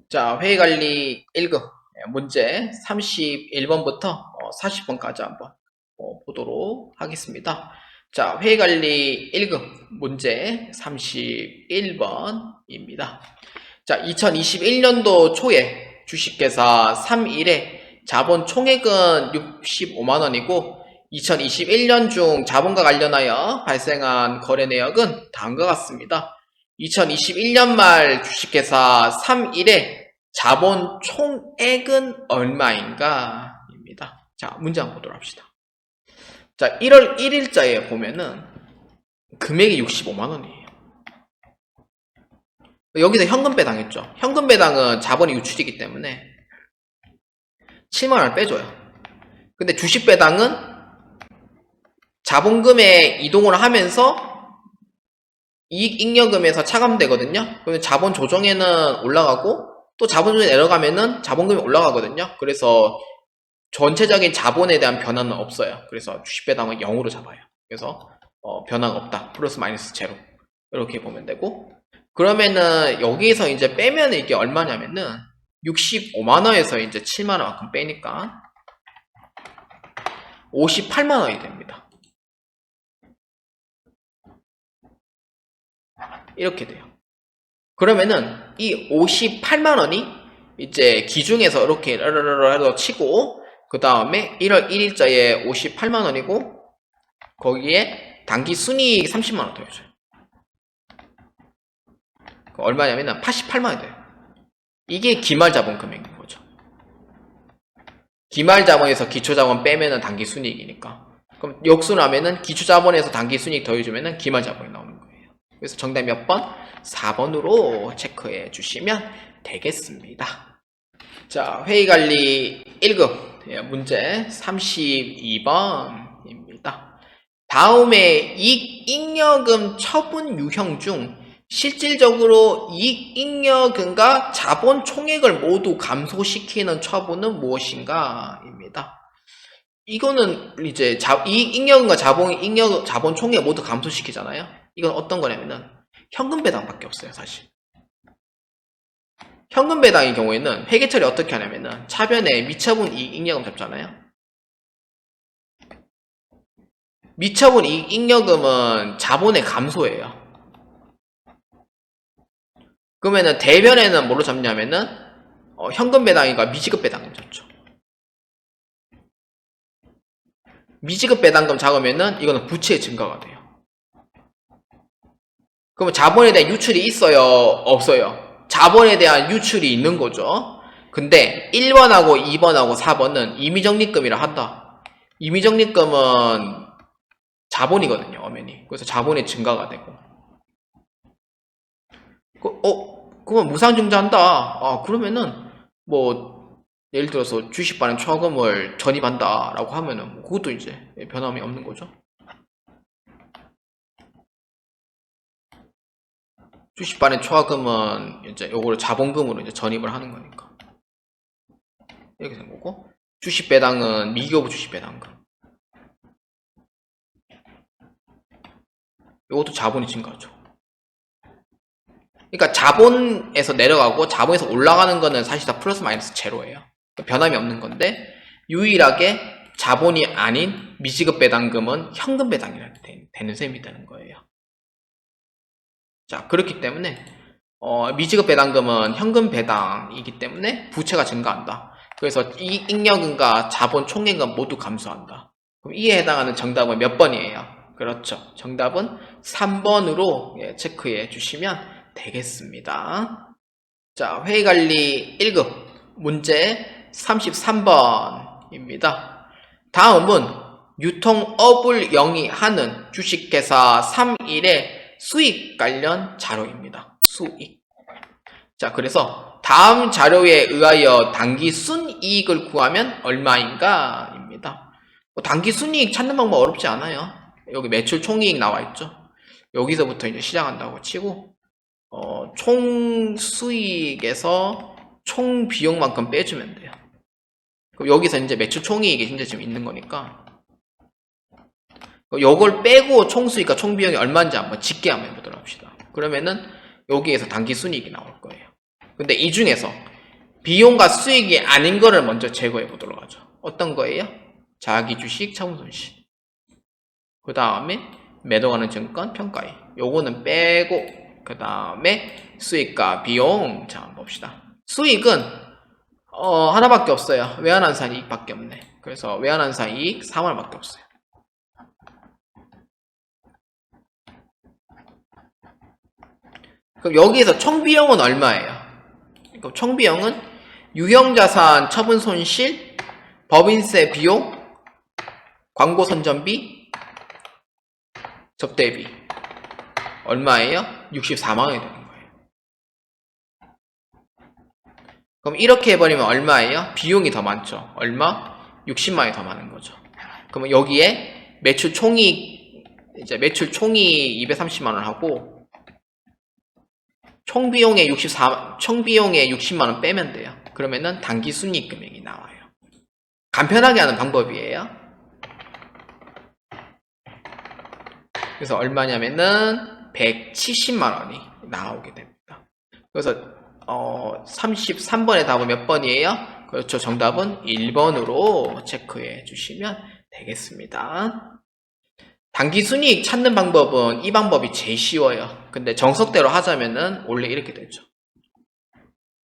자, 회의관리 1급 문제 31번부터 40번까지 한번 보도록 하겠습니다. 자, 회의관리 1급 문제 31번입니다. 자, 2021년도 초에 주식회사 3일에 자본 총액은 65만원이고 2021년 중 자본과 관련하여 발생한 거래 내역은 다음과 같습니다. 2021년 말 주식회사 3일에 자본 총액은 얼마인가? 입니다. 자, 문제 한번 보도록 합시다. 자, 1월 1일자에 보면은 금액이 65만원이에요. 여기서 현금 배당했죠. 현금 배당은 자본이 유출이기 때문에 7만원을 빼줘요. 근데 주식 배당은 자본금에 이동을 하면서 이익 잉여금에서 차감되거든요. 그러면 자본 조정에는 올라가고 또 자본 조정에 내려가면은 자본금이 올라가거든요. 그래서 전체적인 자본에 대한 변화는 없어요. 그래서 주식 배당은 0으로 잡아요. 그래서 변화가 없다. 플러스 마이너스 제로. 이렇게 보면 되고, 그러면은 여기서 이제 빼면 이게 얼마냐면은 65만원에서 이제 7만원만큼 빼니까 58만원이 됩니다. 이렇게 돼요. 그러면은 이 58만원이 이제 기중에서 이렇게 해서 치고, 그 다음에 1월 1일자에 58만원이고 거기에 당기 순이익 30만원 더해줘요. 얼마냐면은 88만원이 돼요. 이게 기말자본 금액인 거죠. 기말자본에서 기초자본 빼면은 당기 순이익이니까. 그럼 역순하면은 기초자본에서 당기 순이익 더해주면은 기말자본이 나오는 거예요. 그래서 정답 몇 번? 4번으로 체크해 주시면 되겠습니다. 자, 회의관리 1급 문제 32번입니다. 다음에 이익잉여금 처분 유형 중 실질적으로 이익잉여금과 자본 총액을 모두 감소시키는 처분은 무엇인가? 입니다. 이거는 이제 이익잉여금과 자본 총액 모두 감소시키잖아요. 이건 어떤 거냐면은 현금 배당밖에 없어요, 사실. 현금 배당의 경우에는 회계 처리 어떻게 하냐면은 차변에 미처분 이익잉여금 잡잖아요. 미처분 이익잉여금은 자본의 감소예요. 그러면은 대변에는 뭐로 잡냐면은 현금 배당이가 미지급 배당금 잡죠. 미지급 배당금 잡으면은 이거는 부채의 증가가 돼요. 그러면 자본에 대한 유출이 있어요? 없어요? 자본에 대한 유출이 있는 거죠. 근데 1번하고 2번하고 4번은 임의적립금이라 한다. 임의적립금은 자본이거든요, 엄연히. 그래서 자본의 증가가 되고. 그러면 무상증자한다. 아, 그러면은 뭐 예를 들어서 주식 발행 초과금을 전입한다라고 하면은 뭐 그것도 이제 변함이 없는 거죠. 주식 발행 초과금은 이제 요거를 자본금으로 이제 전입을 하는 거니까. 이렇게 된 거고, 주식 배당은 미기업 주식 배당금. 요것도 자본이 증가하죠. 그러니까 자본에서 내려가고 자본에서 올라가는 거는 사실 다 플러스 마이너스 제로예요. 변함이 없는 건데, 유일하게 자본이 아닌 미지급 배당금은 현금 배당이 되는 셈이 되는 거예요. 자, 그렇기 때문에 미지급 배당금은 현금 배당이기 때문에 부채가 증가한다. 그래서 이익잉여금과 자본 총액은 모두 감소한다. 그럼 이에 해당하는 정답은 몇 번이에요? 그렇죠. 정답은 3번으로 체크해 주시면 되겠습니다. 자, 회의관리 1급 문제 33번입니다. 다음은 유통업을 영위하는 주식회사 3일의 수익 관련 자료입니다. 수익. 자, 그래서 다음 자료에 의하여 당기 순이익을 구하면 얼마인가? 입니다. 당기 순이익 찾는 방법 어렵지 않아요. 여기 매출 총이익 나와 있죠. 여기서부터 이제 시작한다고 치고, 총 수익에서 총 비용만큼 빼주면 돼요. 그럼 여기서 이제 매출 총이익이 현재 지금 있는 거니까, 요걸 빼고 총수익과 총비용이 얼마인지 한번 집계 한번 해보도록 합시다. 그러면은 여기에서 당기순이익이 나올 거예요. 근데 이 중에서 비용과 수익이 아닌 거를 먼저 제거해 보도록 하죠. 어떤 거예요? 자기 주식 처분 손실. 그 다음에 매도하는 증권 평가액. 요거는 빼고 그 다음에 수익과 비용. 자, 한번 봅시다. 수익은 하나밖에 없어요. 외환환산 이익밖에 없네. 그래서 외환환산 이익 3원밖에 없어요. 그럼 여기에서 총 비용은 얼마예요? 그럼 총 비용은 유형자산 처분 손실, 법인세 비용, 광고 선전비, 접대비. 얼마예요? 64만 원이 되는 거예요. 그럼 이렇게 해버리면 얼마예요? 비용이 더 많죠. 얼마? 60만 원이 더 많은 거죠. 그러면 여기에 매출 총이익, 이제 매출 총이익 230만 원 하고 총 비용의 60만 원 빼면 돼요. 그러면은 당기 순이익 금액이 나와요. 간편하게 하는 방법이에요. 그래서 얼마냐면은 170만 원이 나오게 됩니다. 그래서 33번의 답은 몇 번이에요? 그렇죠. 정답은 1번으로 체크해 주시면 되겠습니다. 당기순이익 찾는 방법은 이 방법이 제일 쉬워요. 근데 정석대로 하자면은 원래 이렇게 되죠.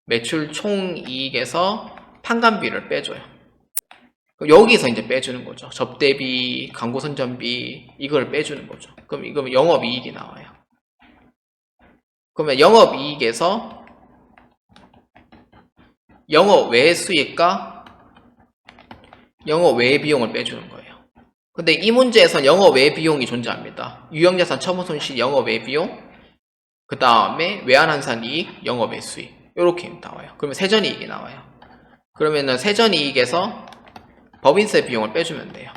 매출 총이익에서 판관비를 빼줘요. 여기서 이제 빼주는 거죠. 접대비, 광고 선전비 이걸 빼주는 거죠. 그럼 이거면 영업이익이 나와요. 그러면 영업이익에서 영업 외 수익과 영업 외 비용을 빼주는 거예요. 근데 이 문제에선 영업 외 비용이 존재합니다. 유형자산 처분 손실 영업 외 비용, 그 다음에 외환환산 이익, 영업 외 수익 이렇게 나와요. 그러면 세전이익이 나와요. 그러면은 세전이익에서 법인세 비용을 빼주면 돼요.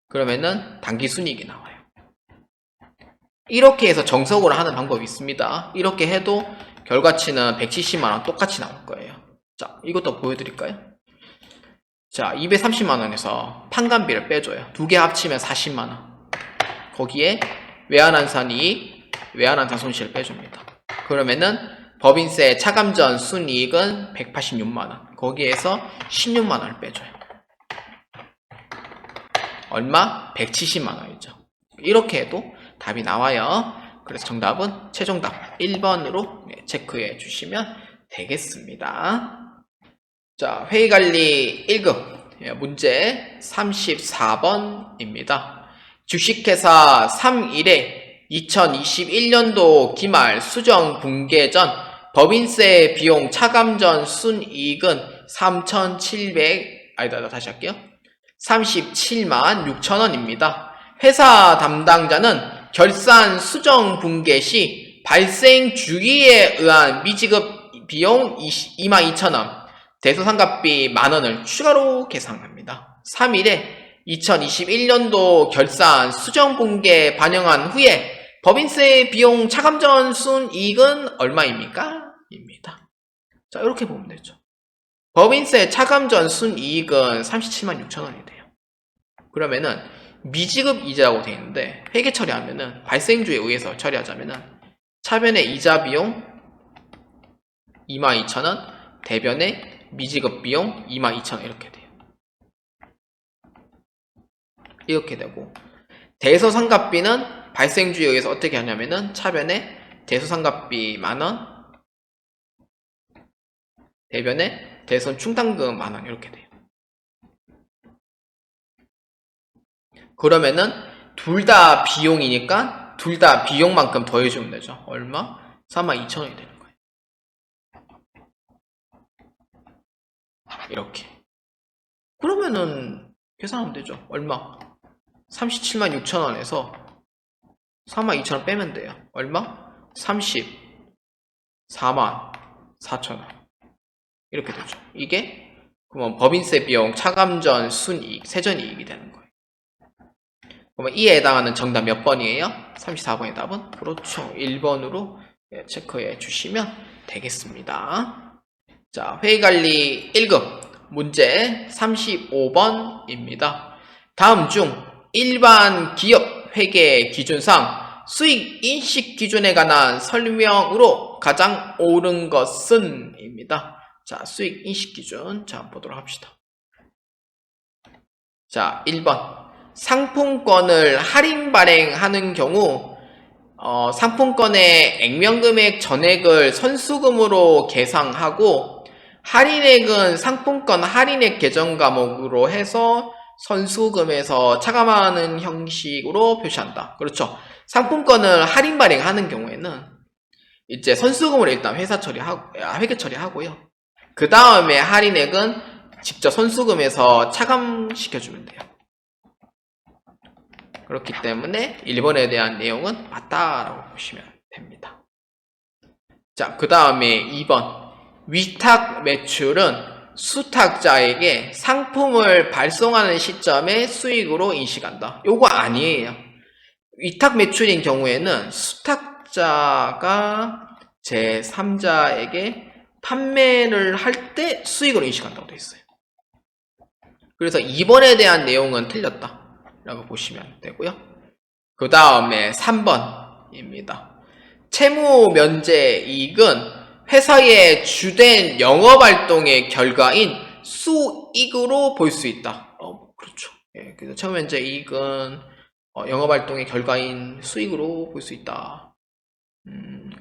그러면은 당기순이익이 나와요. 이렇게 해서 정석으로 하는 방법이 있습니다. 이렇게 해도 결과치는 170만원 똑같이 나올 거예요. 자, 이것도 보여드릴까요? 자, 230만원에서 판관비를 빼줘요. 두 개 합치면 40만원. 거기에 외환환산 이익, 외환환산 손실을 빼줍니다. 그러면은 법인세 차감전 순이익은 186만원. 거기에서 16만원을 빼줘요. 얼마? 170만원이죠. 이렇게 해도 답이 나와요. 그래서 정답은 최종답 1번으로 체크해 주시면 되겠습니다. 자, 회의관리 1급 문제 34번입니다. 주식회사 3일에 2021년도 기말 수정 붕괴 전 법인세 비용 차감 전 순이익은 37만 6천원입니다. 회사 담당자는 결산 수정 붕괴 시 발생 주기에 의한 미지급 비용 22,000원, 대소상각비 만원을 추가로 계산합니다. 3일에 2021년도 결산 수정 붕괴 반영한 후에 법인세 비용 차감 전 순이익은 얼마입니까? 입니다. 자, 이렇게 보면 되죠. 법인세 차감 전 순이익은 37만 6천원이 돼요. 그러면은 미지급 이자라고 되어 있는데 회계 처리하면은 발생주에 의해서 처리하자면은 차변의 이자 비용 22,000원, 대변의 미지급 비용 22,000원 이렇게 돼요. 이렇게 되고 대소상각비는 발생주에 의해서 어떻게 하냐면은 차변에 대소상각비 만원, 대변에 대손 충당금 만원 이렇게 돼요. 그러면은 둘 다 비용이니까 둘 다 비용만큼 더해주면 되죠. 얼마? 42,000원이 되는 거예요. 이렇게. 그러면은 계산하면 되죠. 얼마? 37만 6천원에서 42,000원 빼면 돼요. 얼마? 34만 4천원. 이렇게 되죠. 이게 그러면 법인세 비용 차감 전 순이익, 세전이익이 되는 거예요. 그러면 이에 해당하는 정답 몇 번이에요? 34번의 답은 그렇죠. 1번으로 체크해 주시면 되겠습니다. 자, 회의관리 1급 문제 35번입니다. 다음 중 일반 기업 회계 기준상 수익 인식 기준에 관한 설명으로 가장 옳은 것은 입니다. 자, 수익 인식 기준. 자, 보도록 합시다. 자, 1번. 상품권을 할인 발행하는 경우, 상품권의 액면금액 전액을 선수금으로 계상하고, 할인액은 상품권 할인액 계정 과목으로 해서 선수금에서 차감하는 형식으로 표시한다. 그렇죠. 상품권을 할인 발행하는 경우에는 이제 선수금으로 일단 회계 처리하고요. 그 다음에 할인액은 직접 선수금에서 차감시켜주면 돼요. 그렇기 때문에 1번에 대한 내용은 맞다라고 보시면 됩니다. 자, 그 다음에 2번. 위탁 매출은 수탁자에게 상품을 발송하는 시점에 수익으로 인식한다. 요거 아니에요. 위탁 매출인 경우에는 수탁자가 제3자에게 판매를 할 때 수익으로 인식한다고 되어 있어요. 그래서 2번에 대한 내용은 틀렸다 라고 보시면 되고요. 그 다음에 3번입니다. 채무 면제 이익은 회사의 주된 영업활동의 결과인 수익으로 볼 수 있다. 그렇죠. 예, 그래서 채무 면제 이익은 영업활동의 결과인 수익으로 볼 수 있다.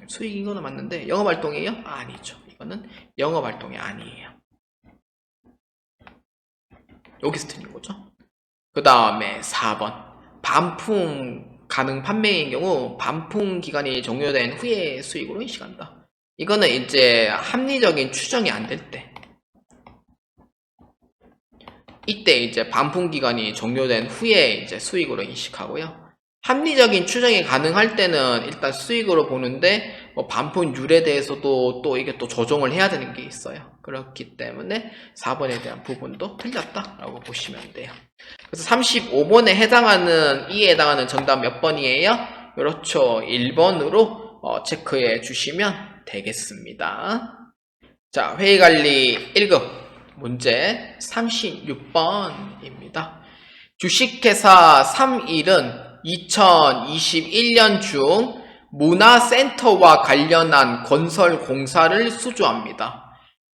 수익인 거는 맞는데 영업활동이에요? 아니죠. 이거는 영업활동이 아니에요. 여기서 틀린 거죠. 그 다음에 4번. 반품 가능 판매인 경우 반품 기간이 종료된 후에 수익으로 인식한다. 이거는 이제 합리적인 추정이 안 될 때, 이때 이제 반품 기간이 종료된 후에 이제 수익으로 인식하고요. 합리적인 추정이 가능할 때는 일단 수익으로 보는데 반품률에 대해서도 또 이게 또 조정을 해야 되는 게 있어요. 그렇기 때문에 4번에 대한 부분도 틀렸다라고 보시면 돼요. 그래서 35번에 해당하는 이에 해당하는 정답 몇 번이에요? 그렇죠. 1번으로 체크해 주시면 되겠습니다. 자, 회의관리 1급 문제 36번입니다. 주식회사 3일은 2021년 중 문화센터와 관련한 건설 공사를 수주합니다.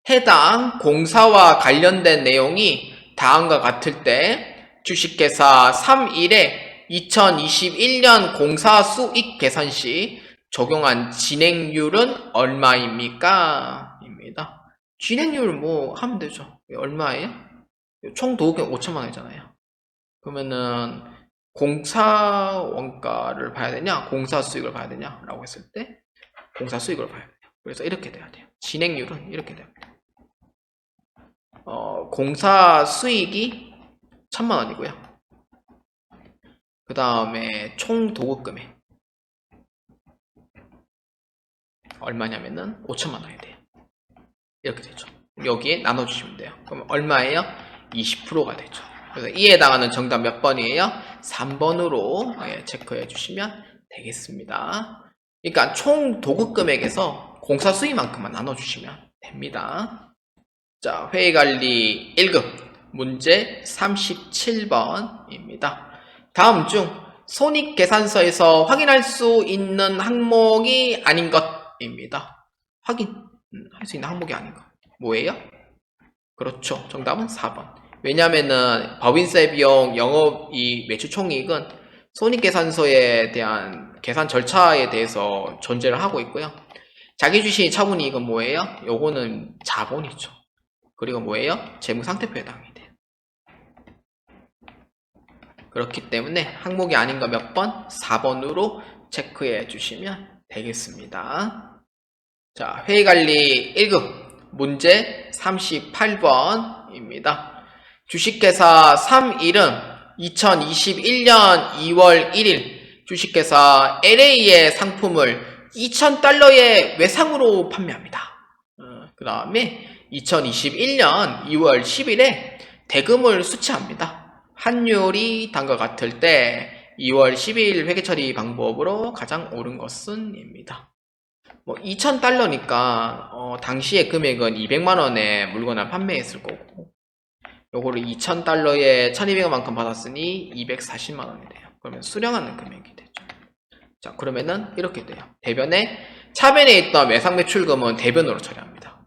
해당 공사와 관련된 내용이 다음과 같을 때 주식회사 3일에 2021년 공사 수익 계산 시 적용한 진행률은 얼마입니까? 입니다. 진행률 뭐 하면 되죠. 얼마예요? 총 도급이 5천만 원이잖아요. 그러면은 공사 원가를 봐야 되냐, 공사 수익을 봐야 되냐 라고 했을 때 공사 수익을 봐야 돼요. 그래서 이렇게 돼야 돼요. 진행률은 이렇게 됩니다. 공사 수익이 1,000만 원이고요. 그 다음에 총 도급 금액 얼마냐면은 5천만 원이 돼요. 이렇게 되죠. 여기에 나눠주시면 돼요. 그럼 얼마예요? 20%가 되죠. 그래서 이에 해당하는 정답 몇 번이에요? 3번으로 체크해 주시면 되겠습니다. 그러니까 총 도급 금액에서 공사 수익만큼만 나눠주시면 됩니다. 자, 회의관리 1급 문제 37번입니다. 다음 중 손익계산서에서 확인할 수 있는 항목이 아닌 것입니다. 확인할 수 있는 항목이 아닌 것. 뭐예요? 그렇죠. 정답은 4번. 왜냐면은 법인세 비용, 영업이익, 매출총이익은 손익계산서에 대한 계산 절차에 대해서 존재를 하고 있고요. 자기주식 처분이익은 뭐예요? 요거는 자본이죠. 그리고 뭐예요? 재무상태표에 해당이 돼요. 그렇기 때문에 항목이 아닌 거 몇 번? 4번으로 체크해 주시면 되겠습니다. 자, 회의관리 1급 문제 38번입니다. 주식회사 3일은 2021년 2월 1일 주식회사 LA의 상품을 2,000달러의 외상으로 판매합니다. 그 다음에 2021년 2월 10일에 대금을 수취합니다. 환율이 다음과 같을 때 2월 10일 회계처리 방법으로 가장 옳은 것은 입니다. 2,000달러니까 당시의 금액은 200만원에 물건을 판매했을 거고 요거를 2,000달러에 1,200만큼 받았으니 240만원이 돼요. 그러면 수령하는 금액이 되죠. 자, 그러면은 이렇게 돼요. 대변에 차변에 있던 매상 매출금은 대변으로 처리합니다.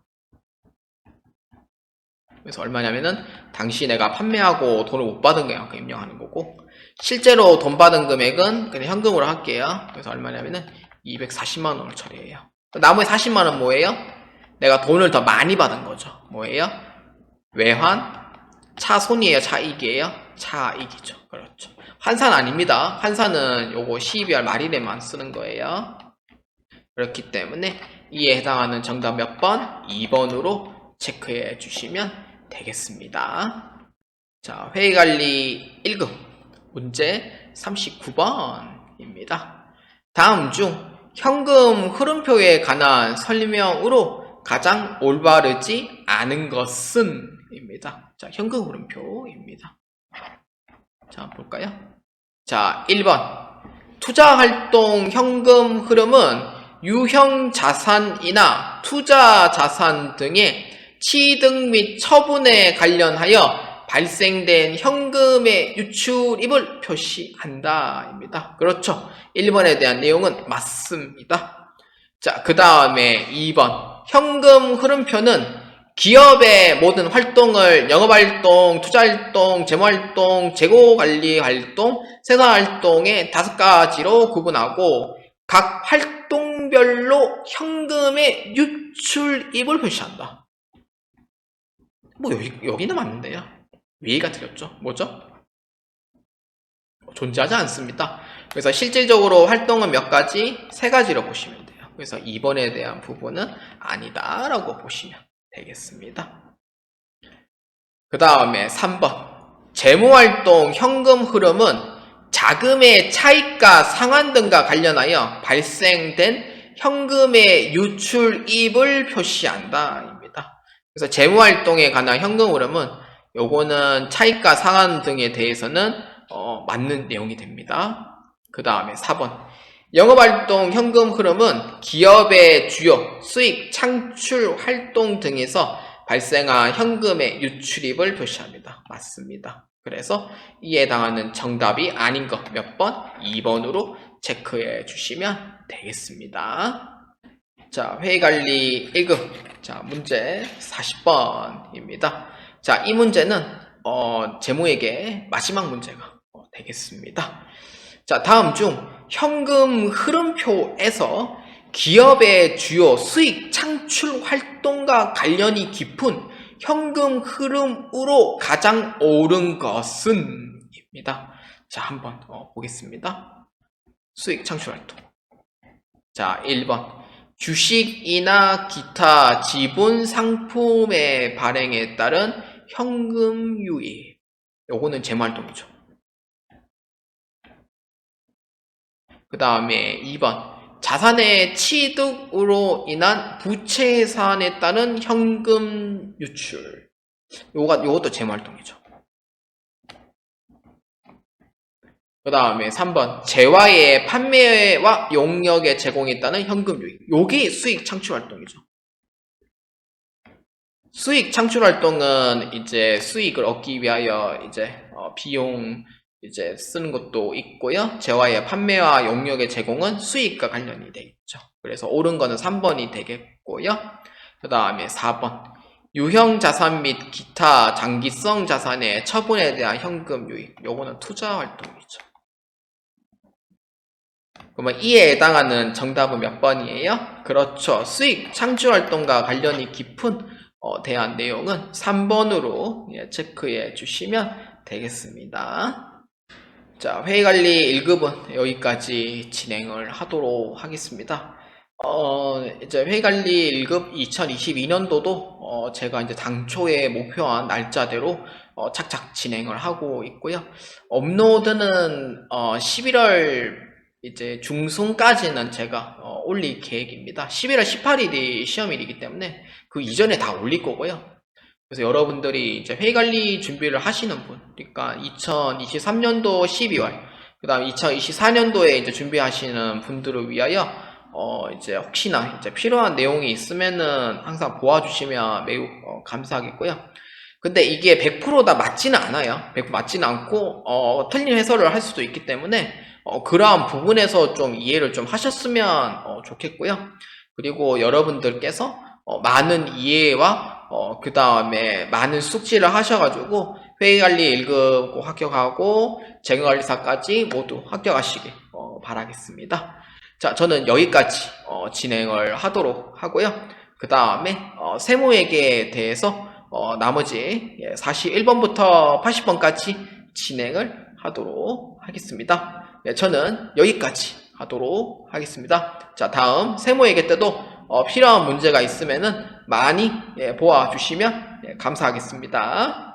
그래서 얼마냐면은 당시 내가 판매하고 돈을 못 받은 것만큼 입력하는 거고, 실제로 돈 받은 금액은 그냥 현금으로 할게요. 그래서 얼마냐면은 240만 원을 처리해요. 나머지 40만 원 뭐예요? 내가 돈을 더 많이 받은 거죠. 뭐예요? 외환, 차손이에요? 차익이에요? 차익이죠. 그렇죠. 환산 아닙니다. 환산은 요거 12월 말일에만 쓰는 거예요. 그렇기 때문에 이에 해당하는 정답 몇 번? 2번으로 체크해 주시면 되겠습니다. 자, 회의관리 1급 문제 39번입니다. 다음 중 현금 흐름표에 관한 설명으로 가장 올바르지 않은 것은 입니다. 자, 현금 흐름표입니다. 자, 볼까요? 자, 1번 투자활동 현금 흐름은 유형 자산이나 투자 자산 등의 취득 및 처분에 관련하여 발생된 현금의 유출입을 표시한다 입니다. 그렇죠. 1번에 대한 내용은 맞습니다. 자, 그 다음에 2번 현금 흐름표는 기업의 모든 활동을 영업활동, 투자활동, 재무활동, 재고관리활동, 생산활동의 5가지로 구분하고 각 활동별로 현금의 유출입을 표시한다. 뭐 여기는 맞는데요. 위가 틀렸죠. 뭐죠? 존재하지 않습니다. 그래서 실질적으로 활동은 몇 가지? 3가지로 보시면 돼요. 그래서 2번에 대한 부분은 아니다라고 보시면 되겠습니다. 그 다음에 3번 재무활동 현금 흐름은 자금의 차익과 상환 등과 관련하여 발생된 현금의 유출입을 표시한다 입니다. 그래서 재무활동에 관한 현금 흐름은 요거는 차익과 상환 등에 대해서는 맞는 내용이 됩니다. 그 다음에 4번 영업활동 현금 흐름은 기업의 주요 수익 창출 활동 등에서 발생한 현금의 유출입을 표시합니다. 맞습니다. 그래서 이에 해당하는 정답이 아닌 것 몇 번? 2번으로 체크해 주시면 되겠습니다. 자, 회의관리 1급. 자, 문제 40번입니다. 자, 이 문제는 제모에게 마지막 문제가 되겠습니다. 자, 다음 중 현금 흐름표에서 기업의 주요 수익 창출 활동과 관련이 깊은 현금 흐름으로 가장 옳은 것은 입니다. 자, 한번 보겠습니다. 수익 창출 활동. 자, 1번 주식이나 기타 지분 상품의 발행에 따른 현금 유입. 요거는 재무활동이죠. 그 다음에 2번 자산의 취득으로 인한 부채 해산에 따른 현금 유출. 요것도 재무활동이죠. 그 다음에 3번 재화의 판매와 용역의 제공에 따른 현금 유입. 요게 수익 창출 활동이죠. 수익 창출 활동은 이제 수익을 얻기 위하여 이제 비용 이제 쓰는 것도 있고요. 재화의 판매와 용역의 제공은 수익과 관련이 되어 있죠. 그래서 옳은 거는 3번이 되겠고요. 그 다음에 4번 유형 자산 및 기타 장기성 자산의 처분에 대한 현금 유입. 요거는 투자 활동이죠. 그러면 이에 해당하는 정답은 몇 번이에요? 그렇죠. 수익 창출 활동과 관련이 깊은 대한 내용은 3번으로 체크해 주시면 되겠습니다. 자, 회의관리 1급은 여기까지 진행을 하도록 하겠습니다. 이제 회의관리 1급 2022년도도 제가 이제 당초에 목표한 날짜대로 착착 진행을 하고 있고요. 업로드는 11월 이제 중순까지는 제가 올릴 계획입니다. 11월 18일이 시험일이기 때문에 그 이전에 다 올릴 거고요. 그래서 여러분들이 이제 회의관리 준비를 하시는 분, 그러니까 2023년도 12월, 그 다음 2024년도에 이제 준비하시는 분들을 위하여 이제 혹시나 이제 필요한 내용이 있으면은 항상 보아주시면 매우 감사하겠고요. 근데 이게 100% 다 맞지는 않아요. 100% 맞지는 않고 틀린 해설을 할 수도 있기 때문에 그러한 부분에서 좀 이해를 좀 하셨으면 좋겠고요. 그리고 여러분들께서 많은 이해와 그 다음에 많은 숙지를 하셔가지고 회계관리 1급 합격하고 재경관리사까지 모두 합격하시길 바라겠습니다. 자, 저는 여기까지 진행을 하도록 하고요. 그 다음에 세무회계에 대해서 나머지 41번부터 80번까지 진행을 하도록 하겠습니다. 네, 저는 여기까지 하도록 하겠습니다. 자, 다음 세무회계 때도 필요한 문제가 있으면은 많이 보아주시면 감사하겠습니다.